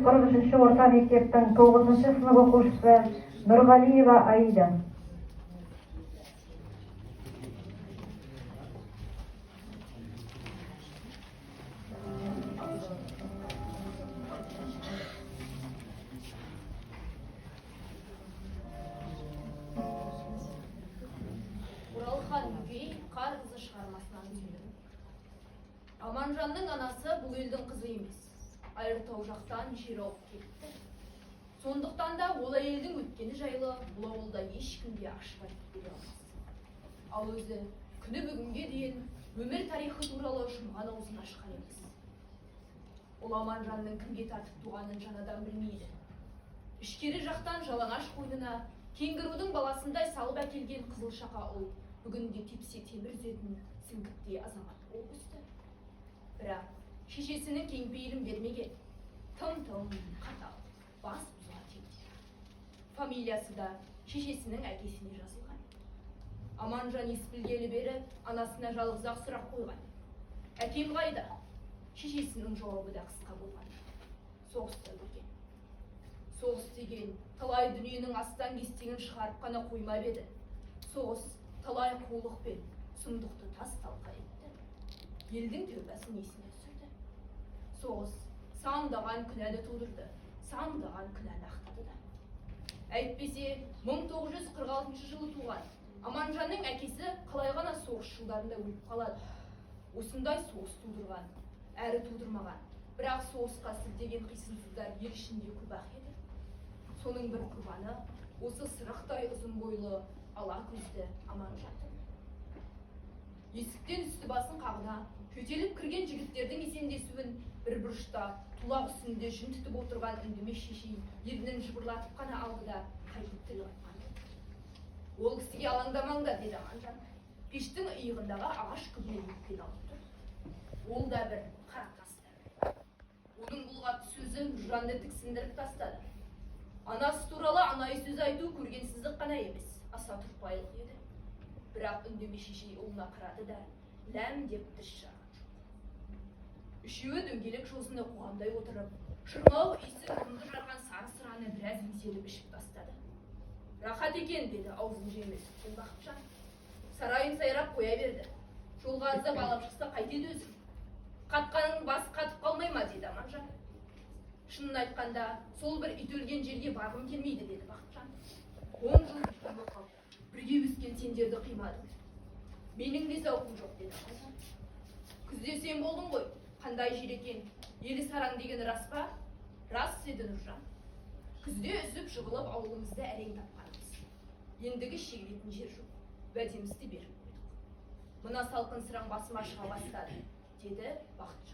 43 орта мектептің 9-шы сынып оқушысы Нұрғалиева Аида. Оралхан Өгей қарғызы шығармасынан үзіндім. Аманжанның анасы бұл елдің қызы емес, Айыртау жақтан жер ауып кетті. Сондықтан да ол әйелдің өткені жайлы бұл ауылда ешкімге ашып айтып бере алмас. Ал өзі күні бүгінге дейін өмір тарихы туралы жұмған аузын ашқан емес. Ол Аманжанның кімге тартып туғанын жаңадан білмейді. Ішкері жақтан жалаңаш қойнына кенгірудың баласындай салып әкелген қызылшақа ұл бүгінде тепсе темір үзетін сіңкіттей азамат болып өсті. Бірақ шешесінің кеңпейілін бермеген, тым-тым қатал, бас бұзға теңдер. Фамилиясы да шешесінің әкесіне жазылған. Аманжан ес білгелі бері анасына жалғыз-ақ сұрақ қойған. Әкем қайда? Шешесінің жауабы да қысқа болған. Соғыста өлген. Соғыс деген талай дүниенің астан кестеңін шығарып қана қоймап еді. Соғыс талай қулық пен сұмдықты тас талқа етті. Елдің тәубасын есіне түсірді. Соғыс сандаған күнәні тудырды, сандаған күнәні ақтады да. Әйтпесе 1946 жылы туған Аманжанның әкесі қалай ғана соғыс жылдарында өліп қалады. Осындай соғыс тудырған, әрі тудырмаған, бірақ соғысқа сілтеген қисынсыздар ел ішінде көп-ақ еді. Соның бір құрбаны осы сырықтай ұзын бойлы, ала көзді Аманжан. Есіктен үсті басын қағына, көтеліп кірген жігіттердің есендесуін бір бұрышта тұлақ үстінде жүн түтіп отырған үндемес шешей ернін жыбырлатып қана алды да қайтып тіл қатқан. Ол кісіге алаңдамаңдар, деді Аманжан. Пештің иығындағы ағаш күбінен өтпен алып тұр. Ол да бір қара тасты. Оның бұлғат сөзі Нұржанды тіксіндіріп тастады. Анасы туралы анайы сөз айту көргенсіздік қана емес, аса тұрпайлық еді. Бірақ үндеме шешей ұлына қарады да, ләм деп тіс жарған жоқ. Үшеуі дөңгелек жозыны қуғандай отырып, шырмау иісі мұрынды жарған сары сыраны біраз еңселіп ішіп тастады. Рахат екен, деді аузын жемес Бақытжан. Сарайын сайрап қоя берді. Жолға аздап алып шықса қайтеді өзің. Қатқаның басы қатып қалмай ма, деді Аманжан. Шынын айтқанда, сол бір ит өлген жерге барғым келмейді, деді Бақытжан. 10 жыл бірге қалды. Бірге өскен сендерді қимадым. Менің де зауқым жоқ, деді Аманжан. Күзде сен болдың ғой, қандай жер екен, елі сараң деген рас па? Рас, деді Нұржан. Күзде үзіп жығылып ауылымызды әрең тапқанымыз. Ендігі шегілетін жер жоқ, уәдемізді беріп қойдық. Мына салқын сыраң басыма шыға бастады, деді Бақытжан.